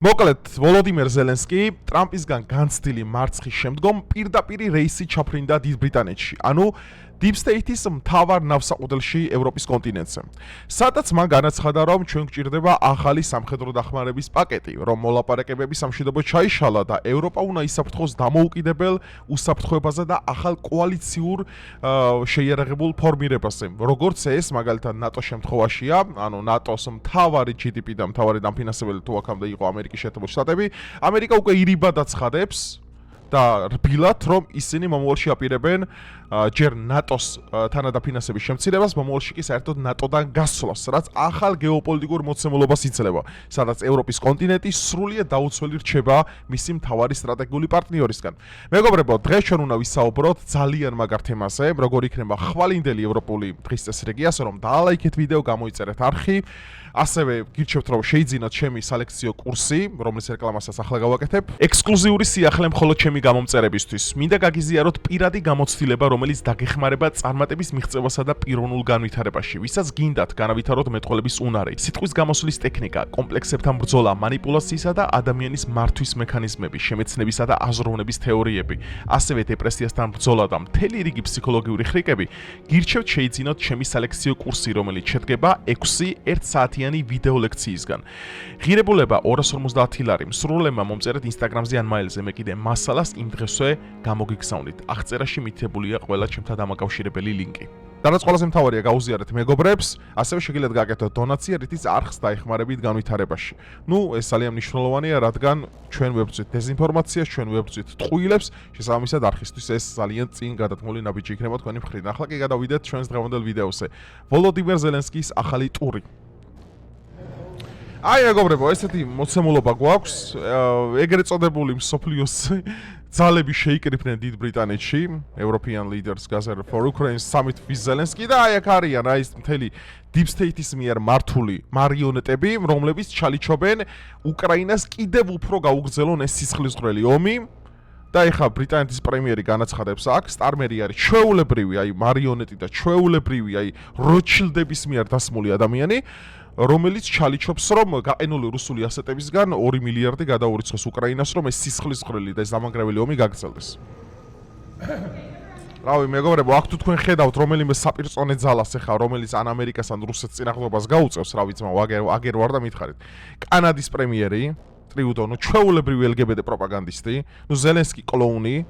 მოკლედ, ვოლოდიმერ ზელენსკი ტრამპისგან განცდილი მარცხის შემდგომ პირდაპირ რეისი ჩაფრინდა დიდ ბრიტანეთში. ანუ Deep State-ის მთავარ ნავსაყუდელში ევროპის კონტინენტზე. სადაც მან განაცხადა, რომ ჩვენ გვჭირდება ახალი სამხედრო დახმარების პაკეტი, რომ მოლაპარაკებები სამშვიდობო ჩაიშალა და ევროპა უნდა ისაფრთხოს დამოუკიდებელ უსაფრთხოებაზე და ახალ კოალიციურ შეიარაღებულ ფორმირებაზე. როგორც ეს მაგალითად ნატოს შემთხვევაშია, ანუ ნატოს მთავარი GDP და მთავარი დამფინანსებელი თუ აქამდე იყო ამერიკის შეერთებული შტატები, ამერიკა უკვე ირიბად აცხადებს და რბილად, რომ ისინი მომავალში აპირებენ ჯერ ნატოს თანადაფინანსების შემცირებას, მომავალში კი საერთოდ ნატოდან გასვლას, რაც ახალ გეოპოლიტიკურ მოცემულობას იძლევა, სადაც ევროპის კონტინენტი სრულიად დაუცველი რჩება მისი მთავარი სტრატეგიული პარტნიორისგან. მეგობრებო, დღეს ჩვენ უნდა ვისაუბროთ ძალიან მაგარ თემაზე, როგორ იქნება ხვალინდელი ევროპული დღის წესრიგი, ასე რომ დაალაიქეთ ვიდეო, გამოიწერეთ არხი. ასევე გირჩევთ რომ შეიძინოთ ჩემი სალექციო კურსი, რომლის რეკლამასაც ახლა გავაკეთებ. ექსკლუზიური სიახლე მხოლოდ ჩემი გამომწერებისთვის. მინდა გაგიზიაროთ პირადი გამოცდილება, რომელიც დაგეხმარება წარმატების მიღწევასა და პიროვნულ განვითარებაში. ვისაც გინდათ განავითაროთ მეტყველების უნარი, სიტყვის გამოსვლის ტექნიკა, კომპლექსებთან ბრძოლა, манипуляციისა და ადამიანის მართვის მექანიზმები, შემეცნებისა და აზროვნების თეორიები, ასევე დეპრესიასთან ბრძოლა და მთელი რიგი ფსიქოლოგიური ხრიკები, გირჩევთ შეიძინოთ ჩემი სალექციო კურსი, რომელიც შედგება 6 1 საათიანი ვიდეო ლექციისგან. ღირებულება 250 ლარი. მსურველებმა მომწერეთ Instagram-ზე ან mail-ზე, მე კიდე მასალას იმ დღესვე გამოგიგზავნით. აღწერაში მითებულია ყველა ჩემთან დამაკავშირებელი ლინკი. და რაც ყველაზე მთავარია, გაუზიარეთ მეგობრებს, ასევე შეგიძლიათ გააკეთოთ დონაცია, რითიც არხს დაეხმარებით განვითარებაში. ეს ძალიან მნიშვნელოვანია, რადგან ჩვენ ვებრძვით დეზინფორმაციას, ჩვენ ვებრძვით ტყუილებს, შესაბამისად არხისთვის ეს ძალიან წინ გადათმული ნაბიჯი იქნება თქვენი მხრიდან. ახლა კი გადავიდეთ ჩვენს დღევანდელ ვიდეოზე. ვოლოდიმერ ზელენსკის ახალი ტური. აი მეგობრებო, ესეთი მოცემულობა გვაქვს, ეგრეთ წოდებული მსოფლიოს ძალები შეიკრიფნენ დიდ ბრიტანეთში, European Leaders Gather for Ukraine Summit with Zelensky და აი აქ არიან აი ეს მთელი Deep State-ის მიერ მართული მარიონეტები, რომლებიც ჩალიჩობენ უკრაინას კიდევ უფრო გაუგრძელონ ეს სისხლისღვრელი ომი. და ეხა ბრიტანეთის პრემიერი განაცხადებს აქ, სტარმერი არის ჩვეულებრივი, აი მარიონეტი და ჩვეულებრივი, აი როჩილდების მიერ დასმული ადამიანი, რომელიც ჩალიჩობს, რომ გაყინული რუსული ასეტებისგან 2 მილიარდი გადაურიცხოს უკრაინას, რომ ეს სისხლისღვრელი და ეს დამანგრეველი ომი გაგრძელდეს. რავი, მეგობრებო, აქ თუ თქვენ ხედავთ რომელიმე საპირწონე ძალას ეხა, რომელიც ან ამერიკას ან რუსეთს წინააღმდეგობას გაუწევს, რავი ძმაო, აგერ ვარ და მითხარით. კანადის პრემიერი ტრიუდონო, ჩვეულებრივი LGBT პროპაგანდისტი, ზელენსკი კლოუნი,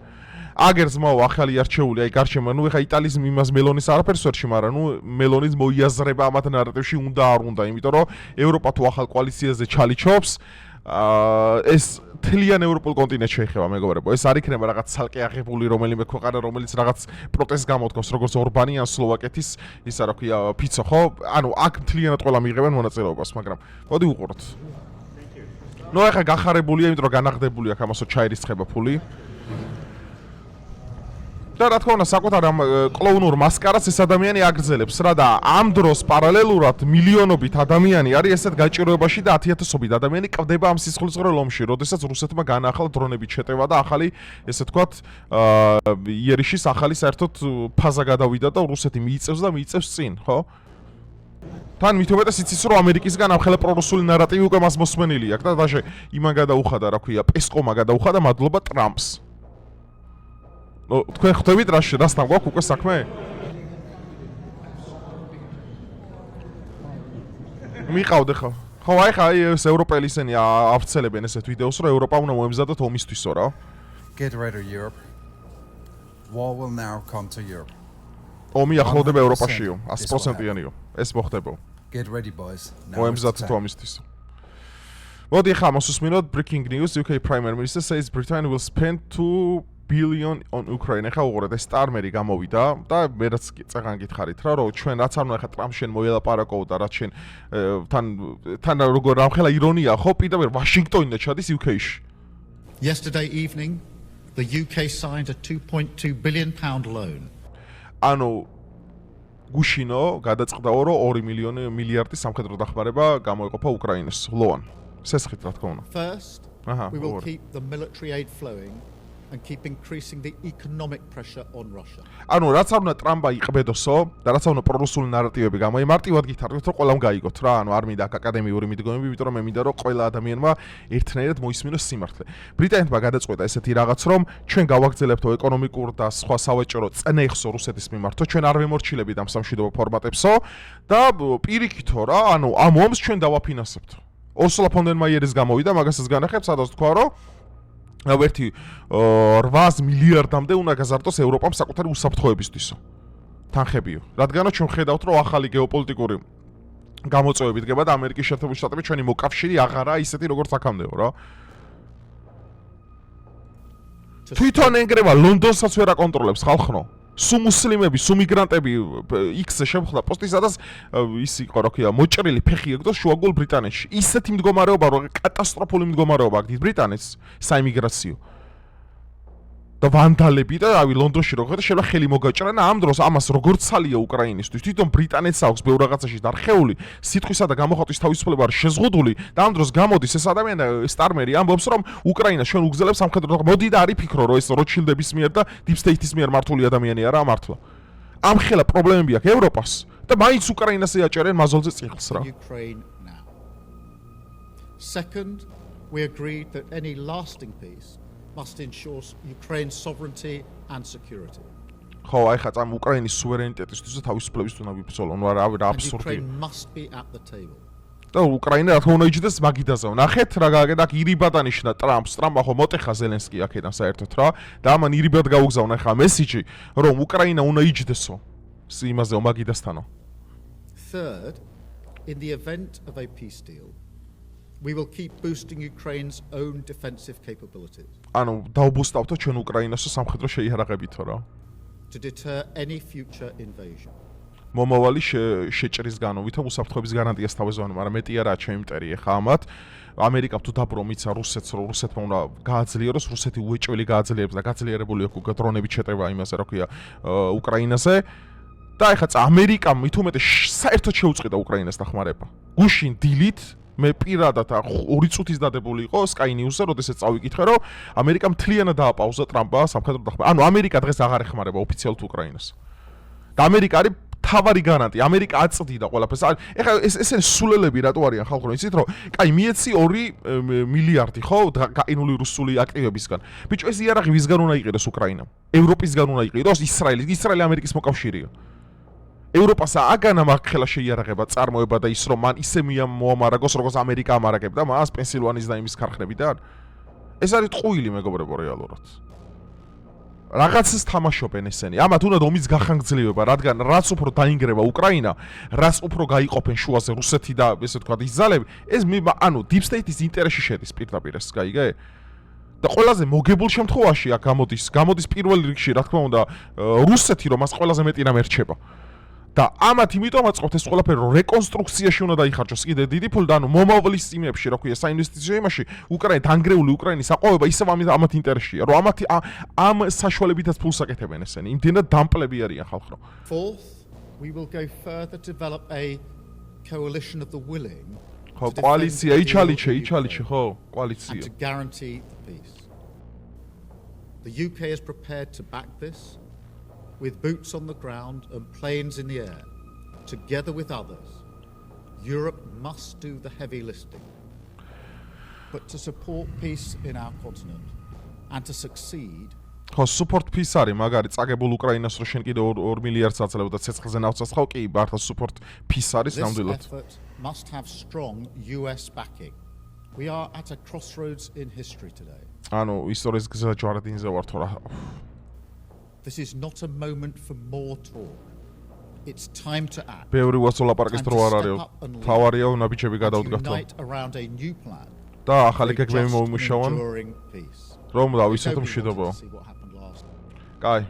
აგერ ძმაო, ახალი არჩეული, აი გარჩევა, ეხა იტალიის იმას მელონის არაფერს ვერ შემარა, მელონის მოიაზრება ამათ ნარატივში უნდა არ უნდა, იმიტომ რომ ევროპა თუ ახალ კოალიციაზე ჩალიჩობს, ეს თლიან ევროპულ კონტინენტს შეეხება, მეგობრებო. ეს არ იქნება რაღაც ცალკე აღებული რომელიმე ქვეყანა, რომელიც რაღაც პროტესტს გამოთქვას, როგორც ორბანი ან სლოვაკეთის, ისა რა ქვია, ფიცო, ხო? ანუ აქ თლიანად ყველა მიიღებენ მონაწილეობას, მაგრამ მოდი უყუროთ. ეხა გახარებულია, იმიტომ რომ განაღდებული აქვს ამასო ჩაირიცხება ფული. და რა თქმა უნდა, საკუთარ ამ კლოუნურ მასკარას ეს ადამიანი აგრძელებს რა და ამ დროს პარალელურად მილიონობით ადამიანი არის ესეთ გაჭიროებაში და 10,000-ობით ადამიანი კვდება ამ სისხლისღვრელ ომში, როდესაც რუსეთმა განაახლა დრონებით შეტევა და ახალი, ესე ვთქვათ, იერიშის ახალი საერთოდ ფაზა გადავიდა და რუსეთი მიიწევს და მიიწევს წინ, ხო? თან მით უმეტეს იცის, რომ ამერიკისგან ამხელა პრორუსული ნარატივი უკვე მას მოსმენილი აქვს და დაშე იმან გადაუხადა, რა ქვია, პესკომა გადაუხადა მადლობა ტრამპს. თქვენ ხვდებით რასთან გვაქვს უკვე საქმე? მიყავდე ხო? ხო, აი ხა ეს ევროპელი ისინი ავრცელებენ ესეთ ვიდეოს, რომ ევროპა უნდა მოემზადოთ ომისთვისო რა. Get ready Europe. War will now come to Europe. ომი ახლოვდება ევროპაშიო, 100%-იანიო. ეს მოხდება. Get ready boys. მოემზადოთ ომისთვის. მოდი ხა მოსუსმინოთ breaking news. UK Prime Minister says Britain will spend 2 billion on Ukraine. ხა უყურეთ, ეს სტარმერი გამოვიდა და მე რაც წეგან გითხარით რა, რომ ჩვენ რაც არ უნდა ხა ტრამპ შენ მოელაპარაკო და რაც შენ თან როგორ ამხელა ირონია ხო, პირდაპირ ვაშინგტონიდან ჩადის UK-ში. Yesterday evening, the UK signed a 2.2 billion pound loan. ანუ გუშინო გადაწყდაო, რომ 2 მილიარდი სამხედრო დახმარება გამოეყოფა უკრაინას. ლოან. სესხით რა თქმა უნდა. First, we will keep the military aid flowing and keep increasing the economic pressure on Russia. ანუ რაც არ უნდა ტრამპა იყბედოსო და რაც არ უნდა პრორუსული ნარატივები გამოიმარტივად გითარგმნოთ რომ ყველამ გაიგოთ რა ანუ არ მინდა აკადემიური მიდგომები იმიტომ რომ მე მინდა რომ ყველა ადამიანმა ერთნაირად მოისმინოს სიმართლე. ბრიტანეთმა გადაწყვეტა ესეთი რაღაც რომ ჩვენ გავაგრძელებთო ეკონომიკურ და სხვა სავაჭრო წნეხსო რუსეთის მიმართო ჩვენ არ ვემორჩილებით ამ სამშვიდობო ფორმატებსო და პირიქითო რა ანუ ამ ომს ჩვენ დავაფინანსებთ. ორსულა ფონ დერ მაიერის გამოვიდა მაგასაც განახებ სადაც თქვა რომ ერთი 800 მილიარდამდე უნდა გაზარდოს ევროპამ საკუთარი უსაფრთხოებისთვისო. თანხებიო. რადგანაც ჩვენ ხედავთ რომ ახალი გეოპოლიტიკური გამოწვევები დგება და ამერიკის შეერთებული შტატები ჩვენი მოკავშირე აღარაა ისეთი როგორც აქამდეო რა. თვითონ ენგრევა ლონდონსაც ვერ აკონტროლებს ხალხნო. სუ მუსლიმები, სუ მიგრანტები X-ზე შემხვდა პოსტი, სადაც ის იყო, რა ქვია, მოჭრილი ფეხი ეგდოს შუაგულ ბრიტანეთში. ისეთი მდგომარეობა, რომ კატასტროფული მდგომარეობა აქვს დიდ ბრიტანეთს საიმიგრაციო. და ვანდალები და რავი ლონდონში როგორ შეიძლება ხელი მოგაჭრა და ამ დროს ამას როგორც ცალია უკრაინისთვის თვითონ ბრიტანეთს აქვს ბევრ რაღაცაში დარხეული სიტყვისა და გამოხატვის თავისუფლება არის შეზღუდული და ამ დროს გამოდის ეს ადამიანი სტარმერი ამბობს რომ უკრაინა ჩვენ უგზელებს სამხედრო მოდი და არის ფიქრო რომ ეს როჩილდების მიერ და დიპ სტეიტის მიერ მართული ადამიანი არა მართლა ამ ხელა პრობლემები აქვს ევროპას და მაინც უკრაინას ეაჭერენ მაზოლზე წიხლს რა Ukraine now. Second, we agreed that any lasting peace must ensure Ukraine's sovereignty and security. ხო, აი ხა წამ უკრაინის სუვერენიტეტისთვის და თავისუფლების უნდა ვიფცოლონ, რა აბსურდი. Ukraine must be at the table. და უკრაინა რა თქმა უნდა იჯდეს მაგიდაზე. ნახეთ რა გააკეთა აქ ირიბად ანიშნა ტრამპს. ტრამპა ხო მოტეხა ზელენსკი აქედან საერთოდ რა. და ამან ირიბად გაუგზავნა ხა მესიჯი, რომ უკრაინა უნდა იჯდესო. იმაზე მაგიდასთანო. Third, in the event of a peace deal, we will keep boosting Ukraine's own defensive capabilities. ანუ დაუბუსტავთო ჩვენ უკრაინას სამხედრო შეიარაღებითო რა. To deter any future invasion. მომავალი შეჭრის განვითომ უსაფრთხოების გარანტიას თავეზოვანი, მაგრამ მეტი არა ჩემი მტერი ხა ამათ. ამერიკა თუ დაბრომიცა რუსეთს, რომ რუსეთმა უნდა გააძლიეროს, რუსეთი უეჭველი გააძლიერებს და გაძლიერებული აქვს დრონებით შეტევა იმაზე, რა ქვია, უკრაინაზე. და ეხლა ამერიკამ მithumetes საერთოდ შეუწყიდა უკრაინას დახმარება. გუშინ დილით მე პირადად 2 წუთის დადებული იყო Sky News-ზე, როდესაც წავიკითხე, რომ ამერიკა მთლიანად დააპაუზა ტრამპმა სამხედრო დახმარება. ანუ ამერიკა დღეს აღარ ეხმარება ოფიციალურად უკრაინას. და ამერიკა არის თავარი გარანტი. ამერიკა აწდიდა ყველაფერს. ეხლა ესენი სულელები რატო არიან ხალხო, იცით რომ, კაი, მიეცი 2 მილიარდი, ხო, გაყინული რუსული აქტივებისგან. ბიჭო, ეს იარაღი ვისგან უნდა იყიდოს უკრაინამ? ევროპისგან უნდა იყიდოს, ისრაელი ამერიკის მოკავშირეა. ევროპას აგანა მაგხელა შეიარაღება წარმოება და ის რომ მან ისე მოამარაგოს როგორც ამერიკა ამარაგებდა მას პენსილვანიის და იმის ქარხნებიდან ეს არის ტყუილი მეგობრებო რეალურად რაღაცას თამაშობენ ესენი ამათ უნდა ომის გახანგრძლივება რადგან რაც უფრო დაინგრევა უკრაინა რაც უფრო გაიყოფენ შუაზე რუსეთი და ესე ვთქვათ ის ძალები ეს ანუ deep state-ის ინტერესში შედის პირდაპირ ეს გაიგე და ყველაზე მოგებულ შემთხვევაში აქ გამოდის პირველ რიგში რა თქმა უნდა რუსეთი რომ მას ყველაზე მეტი რამ ერჩება და ამათ იმიტომაც ყოფთ ეს ყველაფერი რომ რეკონსტრუქციაში უნდა დაიხარჯოს კიდე დიდი ფული და ანუ მომავლის იმებში რა ქვია საინვესტიციო იმაში უკრაინა დანგრეული უკრაინის აყვავება ისევ ამათ ინტერესშია რომ ამ საშუალებითაც ფულს აკეთებენ ესენი იმდენად დამპლები არიან ხალხო Fourth, we will go further to develop a coalition of the willing ხო კოალიცია იჩალიჩე ხო კოალიცია and to guarantee the peace. The UK is prepared to back this with boots on the ground and planes in the air, together with others. Europe must do the heavy lifting. But to support peace in our continent and to succeed, ხო support peace არის მაგარი წაგებულ უკრაინას რო შენ კიდე 2 მილიარდს აწევ და ცეცხლზე ნავცასხავ კი მართლა support peace არის this ნამდვილად effort must have strong US backing. We are at a crossroads in history today. ანუ ისტორიის გზაჯვარედინზე ვარ თორა This is not a moment for more talk. It's time to act. ბევრი ვასოლაპარაკის დრო არ არის. თავარია ნაბიჯები გადავდგათო. Unite around a new plan. და ახალი გეგმები მომუშავონ. რომ დავისეთ მშვიდობა. კაი.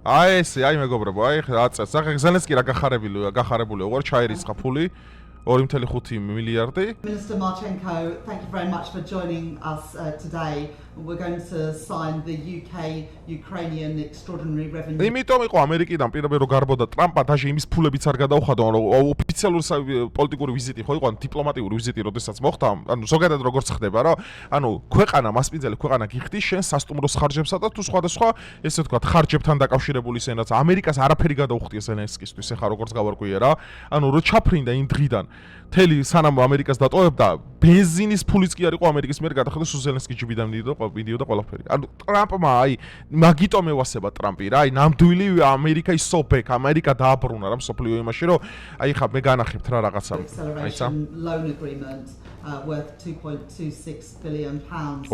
აი ესე, აი მეგობრებო, აი აწეს. ახლა ზელენსკი რა გახარებული, ოღარ ჩაირიცხა ფული. 2.5 მილიარდი. Minister Marchenko, thank you very much for joining us today. We're going to sign the UK-Ukrainian Extraordinary Revenue. იმიტომ იყო ამერიკიდან პირდაპირ რო გარბოდა ტრამპა, თაში იმის ფულებიც არ გადაუხადა, რომ ოფიციალური პოლიტიკური ვიზიტი ხო იყო, დიპლომატიური ვიზიტი, როდესაც მოხდა, ანუ ზოგადად როგორც ხდება, რომ ანუ ქვეყანა მასპინძელი ქვეყანა გიხდის შენ სასტუმროს ხარჯებსა და თუ სხვადასხვა ესე ვთქვათ ხარჯებთან დაკავშირებული სენაც ამერიკას არაფერი გადაუხდია ზელენსკისთვის, ეხა როგორც გავარკვია რა. ანუ რო ჩაფრინდა იმ დღიდან თელი სანამ ამერიკას დატოვებდა, ბენზინის ფულიც კი არ იყო ამერიკის მიერ გადახედა ზელენსკის ჯიბიდან მიდიოდა ყველაფერი. ანუ ტრამპმა აი მაგიტომ ევასება ტრამპი რა, აი ნამდვილი ამერიკა is so back, ამერიკა დააბრუნა რა მსოფლიო იმაში, რომ აი ხა მე განახებთ რა რაღაცა. Acceleration loan agreement worth 2.26 billion pounds.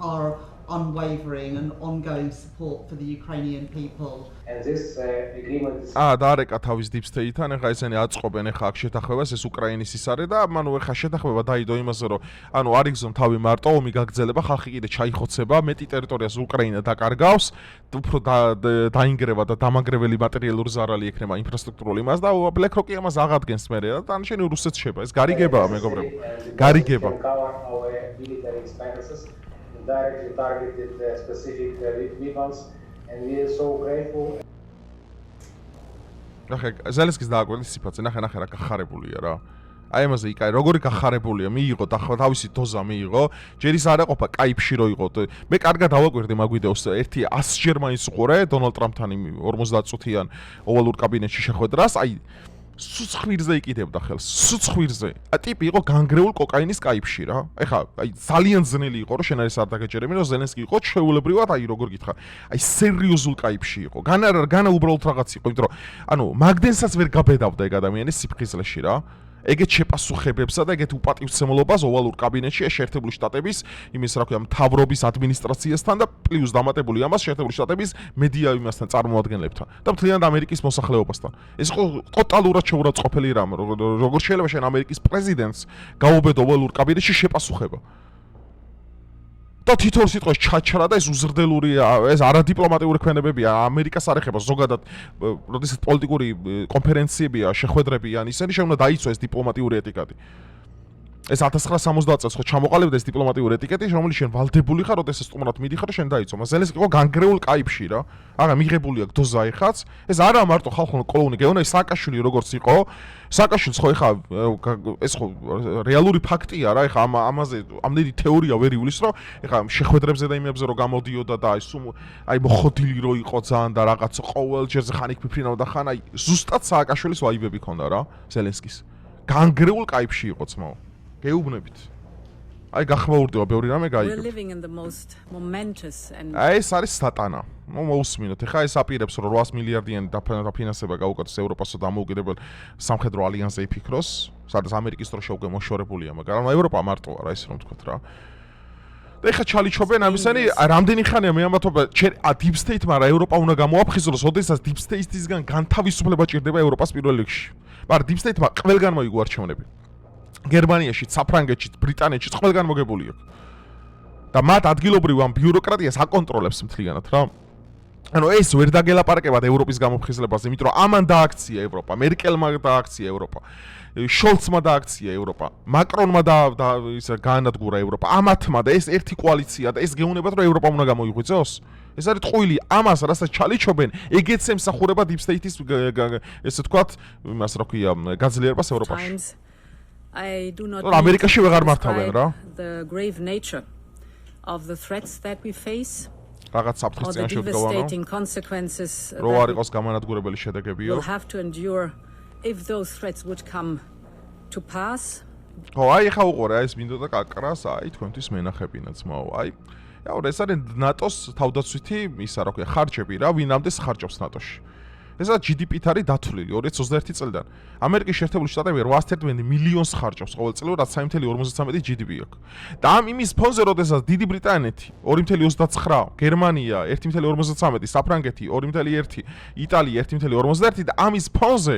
Our unwavering and ongoing support for the Ukrainian people. And this agreement is დაარეკა თავის deep state-თან, ეხა ესენი აწყობენ ეხა აქ შეთანხმებას, ეს უკრაინის ის არის და ანუ ეხა შეთანხმება დაიდო იმაზე, რომ ანუ არ იგზნო თავი მარტო, ომი გაგრძელება, ხალხი კიდე ჩაიხოცება, მეტი ტერიტორიას უკრაინა დაკარგავს, უფრო დაინგრევა და დამანგრეველი მატერიალური ზარალი ექნება ინფრასტრუქტურული იმას და BlackRock-ი ამას აღადგენს მერე და თანაშენი რუსეთს შეება. ეს გარიგებაა, მეგობრებო. გარიგება. cover our military expenses, directly targeted specific weapons, and we are so grateful. ნახე, ზელენსკის დააკვირდი სიფათზე, ნახე რა გახარებულია რა. აი ამაზე იკაი, როგორი გახარებულია, მიიღო და თავისი დოზა მიიღო, ჯერ ის არ ეყოფა კაიფში რო იყო. მე კარგად დავაკვირდი მაგ ვიდეოს, ერთი 100 ჯერ მაინც უყურე დონალდ ტრამპთან 50 წუთიან ოვალურ კაბინეტში შეხვედრას, აი სუცხვირზე იკიდებდა ხელს, სუცხვირზე. ტიპი იყო განგრეულ კოკაინის კაიფში რა. ეხა აი ძალიან ძნელი იყო რომ შენ არის არ დაგეჭერები, რომ ზელენსკი იყო ჩვეულებრივად აი როგორ გითხრა. აი სერიოზულ კაიფში იყო. განა უბრალოდ რაღაც იყო, იმიტომ რომ ანუ მაგდენსაც ვერ გაბედავდა ეგ ადამიანი სიფხიზლეში რა. ეგეთ შეპასუხებებსა და ეგეთ უპატივცემლობას ოვალურ კაბინეტში შეერთებული შტატების იმის რა ქვია მთავრობის ადმინისტრაციასთან და პლუს დამატებული ამას შეერთებული შტატების მედია იმასთან წარმოადგენლებთან და მთლიანად ამერიკის მოსახლეობასთან. ეს იყო ტოტალურად შეურაცხყოფელი რამ, როგორ შეიძლება შენ ამერიკის პრეზიდენტს გაუბედო ოვალურ კაბინეტში შეპასუხება. და თითოეულ სიტყვას ჩაჩრა და ეს უზრდელური ეს არადიპლომატიური ქვენებებია ამერიკას არ ეხება ზოგადად როდესაც პოლიტიკური კონფერენციებია შეხვედრები ან ისინი შეუნა დაიცვა ეს დიპლომატიური ეტიკეტი ეს 1970 წელს ხო ჩამოყალიბდა ეს დიპლომატიური ეტიკეტი რომელიც შენ ვალდებული ხარ როდესაც სტუმრად მიდიხარ და შენ დაიცვა ზელენსკი იყო განგრეულ კაიფში რა არა მიღებული აქვს დოზა ეხაც ეს არა მარტო ხალხო კოლონი გეონა ეს სააკაშვილი როგორც იყო სააკაშვილს ხო ეხა ეს ხო რეალური ფაქტია რა ეხა ამაზე ამდენი თეორია ვერ ივლის რომ ეხა შეხვედრებზე და იმებზე რომ გამოდიოდა და აი მოხოდილი რო იყო ძალიან და რაღაც ყოველ ჯერზე ხან იქ ფიფრინავდა ხან აი ზუსტად სააკაშვილის ვაიბები ქონდა რა ზელენსკის განგრეულ კაიფში იყო ძმაო გეუბნებით აი გახმაურდება ბევრი რამე გაიგებ აი ეს არის სატანა მოусმინოთ ეხა ეს აპირებს რომ 800 მილიარდიანი დაფინანსება გაუკეთოს ევროპასა და ამოუკიდებელ სამხედრო ალიანსზე იფიქროს სადაც ამერიკის დრო შეუგე მოშორებულია მაგრამ ევროპა მარტო არა ეს რომ თქვათ რა და ეხა ჩალიჩობენ ამისანი რამდენი ხანია მე ამბობ deep state-მა რა ევროპა უნდა გამოაფხიზროს ოდესაც deep state-ისგან განთავისუფლება ჭირდება ევროპას პირველ რიგში მაგრამ deep state-მა ყველგან მოიგო არჩევნები გერმანიაში, საფრანგეთში, ბრიტანეთში ყველგან მოგებული აქვს. და მათ ადგილობრივ ამ ბიუროკრატიას აკონტროლებს მთლიანად რა. ანუ ეს ვერ დაგელაპარაკებად ევროპის გამოფხიზლებას, იმიტომ რომ ამან დააქცია ევროპა, მერკელმა დააქცია ევროპა, შოლცმა დააქცია ევროპა, მაკრონმა ისე გაანადგურა ევროპა. ამათმა და ეს ერთი კოალიცია და ეს გეუბნებათ რომ ევროპა უნდა გამოიღვიძოს. ეს არის ტყუილი ამას რასაც ჩალიჩობენ, ეგეც ემსახურება deep state-ის ესე თქვათ, იმას რა ქვია, გაძლიერებას ევროპაში. I do not ამერიკაში ვეღარ მართავენ რა. The grave nature of the threats that we face. რაღაც საფრთხის წინაშე devastating consequences რო არ იყოს გამანადგურებელი შედეგებიო. We'll have to endure if those threats would come to pass. ხო, აი ხა უყურე, აი ეს მინდოდა კაკრას, აი თქვენთვის მენახებინა ძმაო, აი. яო, ეს არის ნატოს თავდაცვითი ისა რა ქვია, ხარჯები რა, ვინამდე ხარჯობს ნატოში. ესა GDP-თ არის დათვლილი 2021 წლიდან. ამერიკის შეერთებული შტატები 811 მილიონს ხარჯავს ყოველწლიურად 3.53 GDP აქვს. და ამ იმის ფონზე, როდესაც დიდი ბრიტანეთი 2.29, გერმანია 1.53, საფრანგეთი 2.1, იტალია 1.51 და ამის ფონზე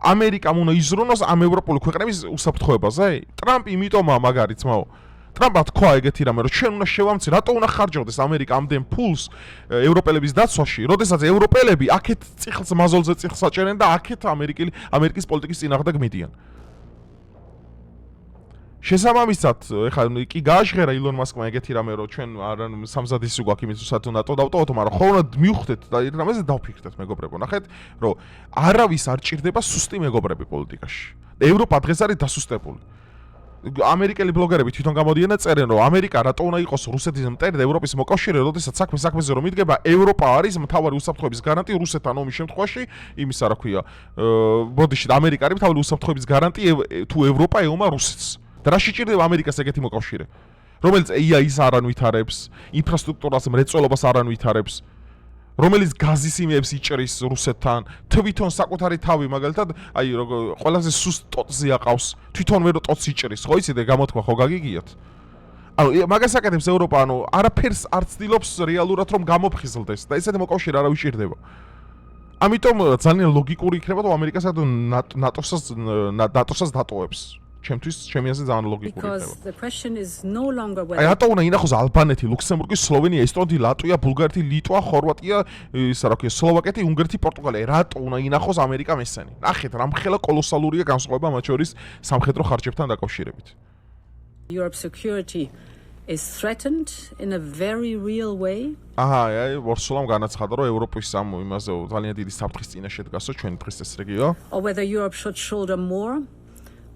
ამერიკამ უნდა იზრუნოს ამ ევროპული ქვეყნების უსაფრთხოებაზე. ტრამპი იმიტომაა მაგარი ძმაო. ტრამპმა თქვა ეგეთი რამე, რომ ჩვენ უნდა შევამცი, რატო უნდა ხარჯავდეს ამერიკა ამდენ ფულს ევროპელების დაცვაში, როდესაც ევროპელები აქეთ წიხლს მაზოლზე წიხლს აჭერენ და აქეთ ამერიკის პოლიტიკის წინააღმდეგ მიდიან. შესაბამისად, ეხლა კი გააჟღერა ილონ მასკმა ეგეთი რამე, რომ ჩვენ არ სამზადისი გვაქვს იმის თუ ნატო დავტოვოთ, მაგრამ ხოლმე მივხვდეთ და ერთ რამეზე დავფიქრდეთ მეგობრებო, ნახეთ, რომ არავის არ ჭირდება სუსტი მეგობრები პოლიტიკაში. ევროპა დღეს არის დასუსტებული. ამერიკელი ბლოგერები თვითონ გამოდიან და წერენ, რომ ამერიკა რატო უნდა იყოს რუსეთის მტერი და ევროპის მოკავშირე, როდესაც საქმეზე რომ მიდგება, ევროპა არის მთავარი უსაფრთხოების გარანტი რუსეთთან ომის შემთხვევაში, იმისა რა ქვია, ბოდიში ამერიკა არის მთავარი უსაფრთხოების გარანტი თუ ევროპა ეომა რუსეთს. და რა შეჭირდება ამერიკას ეგეთი მოკავშირე, რომელიც AI-ს არ ანვითარებს, ინფრასტრუქტურას მრეწველობას არ ანვითარებს, რომელიც გაზის იმებს იჭრის რუსეთთან, თვითონ საკუთარი თავი მაგალითად, აი ყველაზე სუსტ ტოტზე აყავს, თვითონ ვერ ტოტს იჭრის, ხო იცით, გამოთქვა ხო გაგიგიათ. ანუ მაგას აკეთებს ევროპა, ანუ არაფერს არ ცდილობს რეალურად რომ გამოფხიზლდეს და ესეთი მოკავშირე არ უჭირდება. ამიტომ ძალიან ლოგიკური იქნება, რომ ამერიკასაც ნატოსაც დატოვებს. ჩემთვის ჩემი აზრით ძალიან ლოგიკური Because იქნება. the question is no longer აი whether რატო უნდა ინახოს ალბანეთი, ლუქსემბურგი, სლოვენია, ესტონეთი, ლატვია, ბულგარეთი, ლიტვა, ხორვატია, ისა რა ქვია, სლოვაკეთი, უნგრეთი, პორტუგალია. რატო უნდა ინახოს ამერიკა მესენი? ნახეთ, რამხელა კოლოსალურია განსხვავება მათ შორის სამხედრო ხარჯებთან დაკავშირებით. Europe's security is threatened in a very real way. აჰა, აი ვორსულამ განაცხადა, რომ ევროპის ამ იმაზე ძალიან დიდი საფრთხის წინაშე დგასო ჩვენი დღის ეს რეგიო. Or whether Europe should shoulder more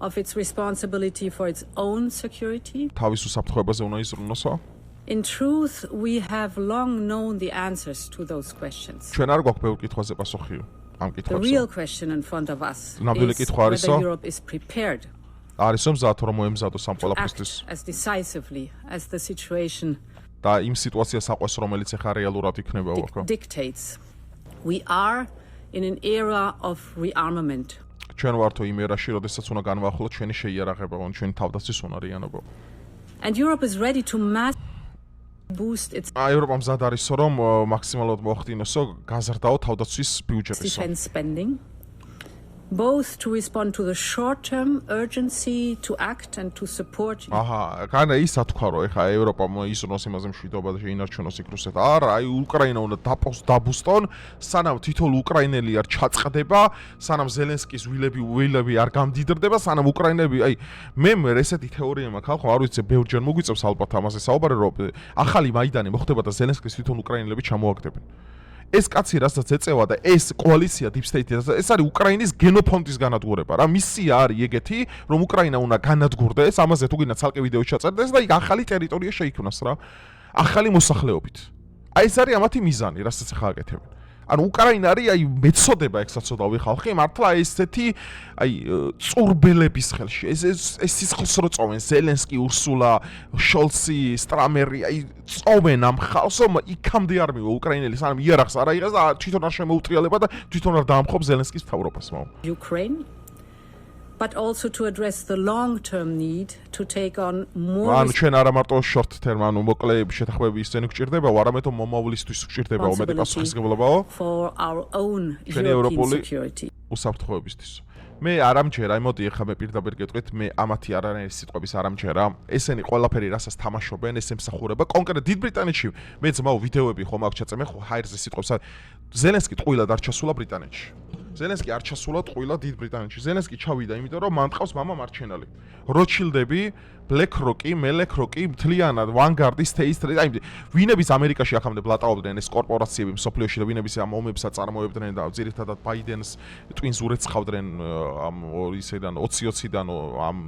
of its responsibility for its own security. თავის უსაფრთხოებაზე უნდა იზრუნოსო? In truth, we have long known the answers to those questions. ჩვენ არ გვაქვს ბევრ კითხვაზე პასუხი ამ The კითხვებზე. real question in front of us ნამდვილი is კითხვა არისო? whether Europe is prepared არის რომ მზად რომ მოემზადოს ამ to ყველაფრისთვის act as decisively as the situation და იმ სიტუაციას აყვეს, რომელიც ახლა რეალურად იქნება ხო? dictates. We are in an era of rearmament. ჩვენ ვართო იმ ერაში, როდესაც უნდა განვაახლოთ ჩვენი შეიარაღება, ჩვენი თავდაცვის უნარიანობა. And Europe is ready to boost its ევროპა მზად არის რომ მაქსიმალურად მოახდინოსო გაზრდაო თავდაცვის ბიუჯეტისო. defense spending, both to respond to the short-term urgency to act and to support. აჰა, განა ისა თქვა რომ ეხა ევროპა ისრნოს იმაზე მშვიდობა და შეინარჩუნოს იქ რუსეთ. არა, აი უკრაინა უნდა დაბუსტონ, სანამ თითოეულ უკრაინელი არ ჩაწყდება, სანამ ზელენსკის ვილები არ გამდიდრდება, სანამ უკრაინელები, აი მე ესეთი თეორია მაქვს, ხალხო, არ ვიცი, ბევრჯერ მოგვიწევს ალბათ ამაზე საუბარი, რომ ახალი მაიდანი მოხდება და ზელენსკის თვითონ უკრაინელები ჩამოაგდებენ. ეს კაცი რასაც ეწევა და ეს კოალიცია Deep State ეს არის უკრაინის გენოფონდის განადგურება რა მისია არის ეგეთი რომ უკრაინა უნდა განადგურდეს ამაზე თუ გინდა ცალკე ვიდეო ჩაწერდეს და იქ ახალი ტერიტორია შეიქმნას რა ახალი მოსახლეობით აი ეს არის ამათი მიზანი რასაც ახლა აკეთებენ ანუ უკრაინა არის აი მეცოდება ექსაცოდავი ხალხი მართლა ესეთი აი წურბელების ხელში ეს სისხლს რო წოვენ ზელენსკი ურსულა შოლცი სტრამერი აი წოვენ ამ ხალხს რომ იქამდე არ მივა უკრაინელი სანამ იარაღს არ აიღეს და თვითონ არ შემოუტრიალება და თვითონ არ დაამხობს ზელენსკის მთავრობას Ukraine, but also to address the long-term need to take on more ანუ ჩვენ არა მარტო short term ანუ მოკლე შეთანხმების ისენი გვჭირდება, არამედ მომავლისთვის გვჭირდება უმეტე პასუხისმგებლობაო for our own ჩვენი European ევროპული security. უსაფრთხოებისთვის. მე არ ამჯერა, მოდი ახლა მე პირდაპირ გეტყვით, მე ამათი არანაირი სიტყვების არ ამჯერა. ესენი ყველაფერი რასაც თამაშობენ, ეს ემსახურება. კონკრეტ დიდ ბრიტანეთში მე ძმაო ვიდეოები ხომ აქვს ჩაწემე, ხო ჰაერზე სიტყვებს. ზელენსკი ტყუილად არ ჩასულა ბრიტანეთში. ზელენსკი არ ჩასულა ტყუილად დიდ ბრიტანეთში. ზელენსკი ჩავიდა, იმიტომ რომ მან ტყავს მამა მარჩენალი. როჩილდები, BlackRock-ი, Melecrock-ი, მთლიანად Vanguard-ი, State Street, აი ვინების ამერიკაში ახამდე ბლატაობდნენ ეს კორპორაციები მსოფლიოში და ვინების ამ ომებსაც წარმოებდნენ და ძირითადად ბაიდენს ტვინს ურეცხავდნენ ამ ისედან 20-20-დან ამ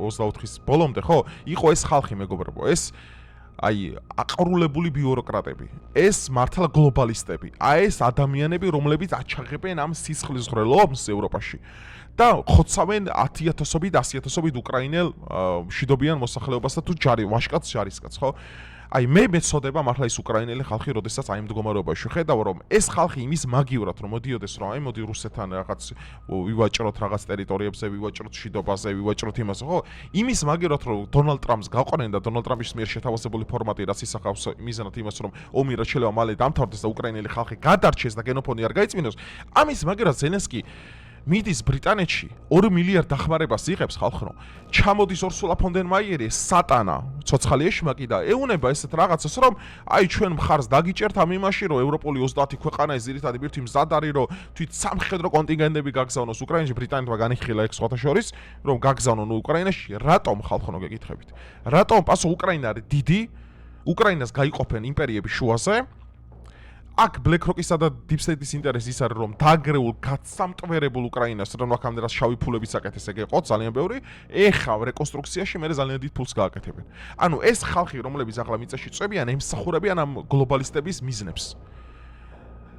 24-ის ბოლომდე, ხო? იყო ეს ხალხი მეგობრებო, ეს აი აყრულებული ბიუროკრატები, ეს მართლა გლობალისტები, აი ეს ადამიანები, რომლებიც აჩაღებენ ამ სისხლის ღრელობს ევროპაში. და ხოცავენ 10,000-ობით, 100,000-ობით უკრაინელ მშვიდობიან მოსახლეობას და თუ ვაშკაც ჯარისკაც, ხო? აი მე მეცოდება მართლა ის უკრაინელი ხალხი, როდესაც აი მდგომარეობაში ხედავ, რომ ეს ხალხი იმის მაგივრად რომ მოდიოდეს, რომ აი მოდი რუსეთთან რაღაც ვივაჭროთ რაღაც ტერიტორიებზე, ვივაჭროთ მშვიდობაზე, ვივაჭროთ იმაზე, ხო? იმის მაგივრად რომ დონალდ ტრამპს გაყოლენ და დონალდ ტრამპის მიერ შეთავაზებული ფორმატი რაც ისახავს მიზანად იმას, რომ ომი რაც შეიძლება მალე დამთავრდეს და უკრაინელი ხალხი გადარჩეს და გენოფონდი არ გაიწმინოს, ამის მაგივრად ზელენსკი მიდის ბრიტანეთში 2 მილიარდ დახმარებას იღებს ხალხო. ჩამოდის ორსულა ფონ დერ მაიერი სატანა, ცოცხალი ეშმაკი და ეუნება ესეთ რაღაცას, რომ აი ჩვენ მხარს დაგიჭერთ ამ იმაში, რომ ევროპული 30 ქვეყანა ეს ძირითადად ბირთვი მზად არის, რომ თვით სამხედრო კონტინგენტები გაგზავნოს უკრაინაში, ბრიტანეთმა განიხილა ეგ სხვათა შორის, რომ გაგზავნონ უკრაინაში, რატომ ხალხო გეკითხებით? რატომ პასო უკრაინა არის დიდი? უკრაინას გაიყოფენ იმპერიების შუაზე. აქ BlackRock-ისა და Deep State-ის ინტერესი ის არის, რომ დაგრეულ, გაცამტვერებულ უკრაინას, რომ აქამდე რაც შავი ფულების აკეთეს, ეგ იყო ძალიან ბევრი, ეხავ რეკონსტრუქციაში მე ძალიან დიდ ფულს გააკეთებენ. ანუ ეს ხალხი, რომლებიც ახლა მიწაში წვევიან, ემსახურებიან ამ გლობალისტების მიზნებს.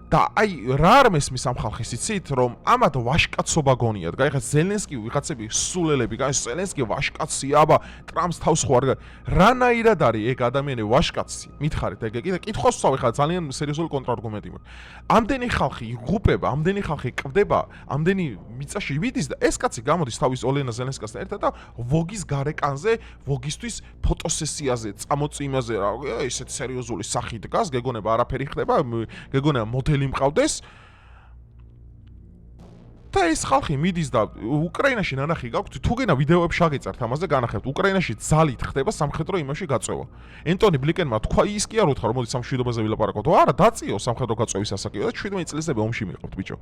და აი რა არ მესმის ამ ხალხის იცით, რომ ამათ ვაშკაცობა გონიათ. გაიხეთ ზელენსკი ვიღაცები სულელები, ზელენსკი ვაშკაცია, აბა ტრამპს თავს ხო არ რანაირად არის ეგ ადამიანები ვაშკაცი? მითხარით ეგ კიდე კითხავს ვსავი ხა ძალიან სერიოზული კონტრარგუმენტი მაქვს. ამდენი ხალხი იღუპება, ამდენი ხალხი კვდება, ამდენი მიწაში მიდის და ეს კაცი გამოდის თავის ოლენა ზელენსკასთან ერთად და ვოგის გარეკანზე, ვოგისთვის ფოტოსესიაზე, წამოწიმაზე რა, ესეთ სერიოზული სახით დგას, გეგონება არაფერი ხდება, გეგონება მოდელი მყავდეს და ეს ხალხი მიდის და უკრაინაში ნანახი გაქვთ თუ გენა ვიდეოებში აგეწართ ამაზე განახებთ უკრაინაში ძალით ხდება სამხედრო იმაში გაწევა ენტონი ბლინკენმა თქვა ის კი არ უთხრა რომ მოდი სამშვიდობაზე ვილაპარაკოთ არა დაწიო სამხედრო გაწევის ასაკი და 17 წელიწადზე ომში მიიღოთ ბიჭო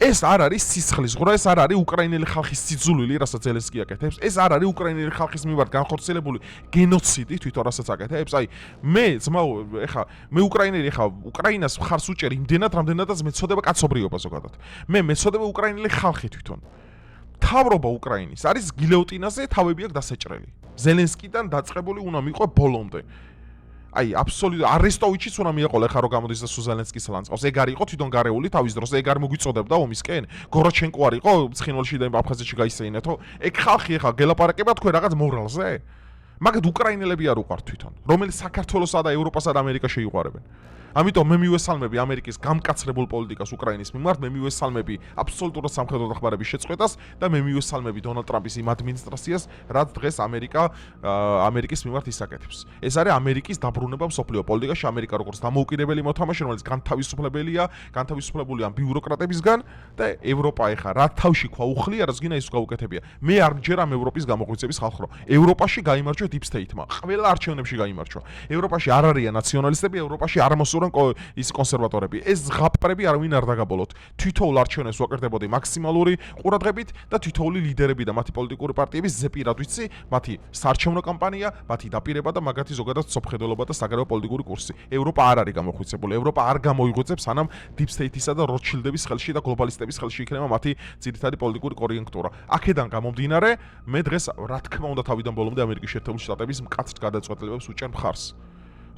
ეს არ არის სისხლის ღრა, ეს არ არის უკრაინელი ხალხის სიძულვილი, რასაც ზელენსკი აკეთებს. ეს არ არის უკრაინელი ხალხის მიმართ განხორციელებული გენოციდი, თვითონ რასაც აკეთებს. აი, მე ძმაო, ეხა მე უკრაინელი ხა უკრაინას მხარს უჭერ იმდენად, რამდენადაც მეცოდება კაცობრიობა ზოგადად. მე მეცოდება უკრაინელი ხალხი თვითონ. თავრობა უკრაინის არის გილეოტინაზე, თავები აქვს დასაჭრელი. ზელენსკიდან დაწყებული უნდა მიყვე ბოლომდე. აი, აბსოლუტურად არესტოვიჩიც უნდა მიეყოლა ხა რომ გამოდის და ზელენსკის ლანძღავს. ეგ არ იყო თვითონ გარეული თავის დროს, ეგ არ მოგვიწოდებდა ომისკენ. გოროჩენკო არ იყო ცხინვალში და აფხაზეთში გაისეინეთო. ეგ ხალხი ხა გელაპარაკება თქვენ რაღაც მორალზე? მაგათ უკრაინელები არ უყვართ თვითონ, რომელიც საქართველოსა და ევროპასა და ამერიკას შეიყვარებენ. ამიტომ მე მივესალმები ამერიკის გამკაცრებულ პოლიტიკას უკრაინის მიმართ, მე მივესალმები აბსოლუტურად სამხედრო დახმარების შეწყვეტას და მე მივესალმები დონალდ ტრამპის იმ ადმინისტრაციას, რაც დღეს ამერიკის მიმართ ისაკეთებს. ეს არის ამერიკის დაბრუნება მსოფლიო პოლიტიკაში, ამერიკა როგორც დამოუკიდებელი მოთამაშე, რომელიც განთავისუფლებულია ბიუროკრატებისგან და ევროპა ეხა რა თავში ქვაუხლია, რაც გინდა ის გაუკეთებია. მე არ მჯერ ამ ევროპის გამოღვიძების ხალხო. ევროპაში გაიმარჯვა Deep State-მა. ყველა არჩევნებში გაიმარჯვა. ევროპაში არ არიან ნაციონალისტები, ევროპაში არ მოსურან ის კონსერვატორები. ეს ზღაპრები არავინ არ დაგაბოლოთ. თვითოულ არჩევნებს ვაკეთებოდი მაქსიმალური ყურადღებით და თვითოული ლიდერები და მათი პოლიტიკური პარტიების ზეპირად ვიცი, მათი საარჩევნო კამპანია, მათი დაპირება და მაგათი ზოგადად სოფხედელობა და საგარეო პოლიტიკური კურსი. ევროპა არ არის გამოხვიცებული. ევროპა არ გამოიღვიძებს, სანამ Deep State-ისა და როთშილდების ხელში და გლობალისტების ხელში იქნება მათი ძირითადი პოლიტიკური კონიუნქტურა. აქედან გამომდინარე, მე დღეს რა თქმა უნდა თავიდან ბოლომდე ამერიკის შეერთებული შტატების მკაცრ გადაწყვეტილებებს უჭერ მხარს.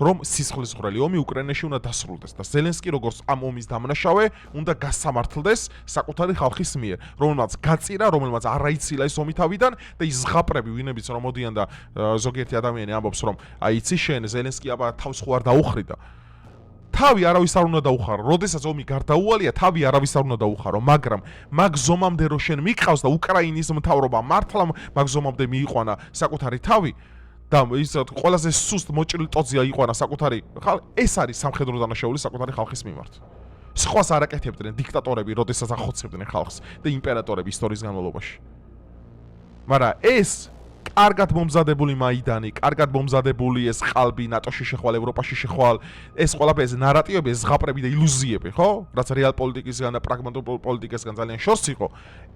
რომ სისხლის ღრელი ომი უკრაინაში უნდა დასრულდეს და ზელენსკი როგორც ამ ომის დამნაშავე უნდა გასამართლდეს საკუთარი ხალხის მიერ, რომელმაც გაწირა, რომელმაც არაიცილა ეს ომი თავიდან და ის ზღაპრები, ვინებიც რომ მოდიან და ზოგიერთი ადამიანი ამბობს, რომ აი იცი შენ ზელენსკი აბა თავს ხო არ დაუხრიდა. თავი არავის არ უნდა დაუხარო, როდესაც ომი გარდაუვალია, თავი არავის არ უნდა დაუხარო, მაგრამ მაგ ზომამდე რო შენ მიყავს და უკრაინის მთავრობა მართლა მაგ ზომამდე მიიყვანა საკუთარი თავი და ის ყველაზე სუსტ მოჭრილ ტოძია იყვანა საკუთარი ეს არის სამხედრო დანაშაული საკუთარი ხალხის მიმართ. სხვას არ აკეთებდნენ დიქტატორები, როდესაც ახოცებდნენ ხალხს და იმპერატორები ისტორიის განმავლობაში. მაგრამ ეს კარგად მომზადებული მაიდანი, კარგად მომზადებული ეს ყალბი, ნატოში შეხვალ, ევროპაში შეხვალ, ეს ყველაფერი ეს ნარატივები, ეს ზღაპრები და ილუზიები, ხო? რაც რეალ პოლიტიკისგან და პრაგმატული პოლიტიკისგან ძალიან შორს იყო.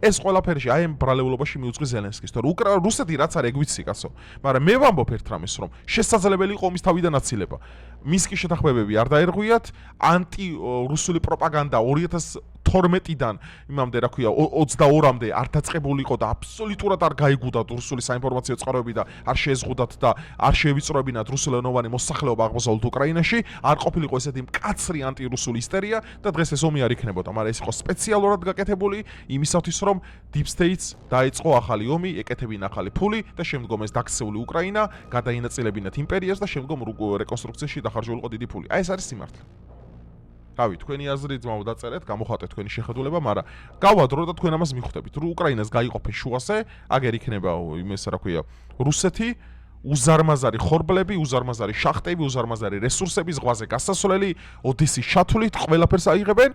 ეს ყველაფერში აი ამ ბრალეულობაში მიუძღვის ზელენსკის, თორე რუსეთი რაც არის ეგ ვიცი კაცო. მაგრამ მე ვამბობ ერთ რამეს, რომ შესაძლებელი იყო ომის თავიდან აცილება. მისკი შეთანხმებები არ დაერღვიათ, ანტი-რუსული პროპაგანდა 2012-დან იმამდე რა ქვია 22-მდე არ დაწყებულიყო და აბსოლუტურად არ გაიგუდათ რუსული საინფორმაციო წყაროები და არ შეეზღუდათ და არ შეევიწროებინათ რუსულენოვანი მოსახლეობა აღმოსავლეთ უკრაინაში, არ ყოფილიყო ესეთი მკაცრი ანტირუსული ისტერია და დღეს ეს ომი არ იქნებოდა, მაგრამ ეს იყო სპეციალურად გაკეთებული იმისათვის, რომ Deep State-ს დაიწყო ახალი ომი, ეკეთებინა ახალი ფული და შემდგომ ეს დაქცეული უკრაინა გადაინაწილებინათ იმპერიას და შემდგომ რეკონსტრუქციაში დახარჯულიყო დიდი ფული. აი ეს არის სიმართლე. რავი, თქვენი აზრი ძმაო დაწერეთ, გამოხატეთ თქვენი შეხედულება, მაგრამ გავადრო და თქვენ ამას მიხვდებით. რომ უკრაინას გაიყოფენ შუაზე, აგერ იქნება იმეს რა ქვია, რუსეთი, უზარმაზარი ხორბლები, უზარმაზარი შახტები, უზარმაზარი რესურსები, ზღვაზე გასასვლელი, ოდესის შათვლით ყველაფერს აიღებენ.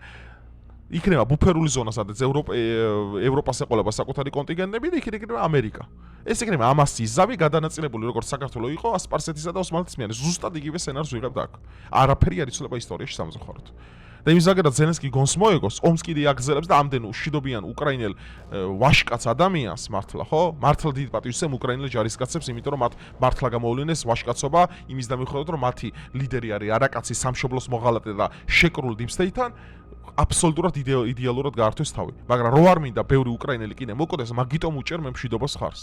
იქნება ბუფერული ზონა, სადაც ევროპას ეყოლება საკუთარი კონტინგენტები და იქ იქნება ამერიკა. ეს იქნება ამას იზავი გადანაწილებული როგორც საქართველოს იყო სპარსეთისა და ოსმალეთის მიერ. ზუსტად იგივე სცენარს ვიღებთ აქ. არაფერი არ იცვლება ისტორიაში სამწუხაროდ. და იმის მაგერად ზელენსკი გონს მოეგოს, ომს კიდე აგრძელებს და ამდენ უშიდობიან უკრაინელ ვაშკაც ადამიანს მართლა, ხო? მართლა დიდ პატივისცემ უკრაინელ ჯარისკაცებს, იმიტომ რომ მათ მართლა გამოავლინეს ვაშკაცობა იმის დამიხოდოთ, რომ მათი ლიდერი არის არაკაცი სამშობლოს მოღალატე და შეკრულ deep state-თან აბსოლუტურად იდეალურად გაართვეს თავი. მაგრამ რო არ მინდა ბევრი უკრაინელი კიდე მოკვდეს, მაგიტომ უჭერ მე მშვიდობას ხარს.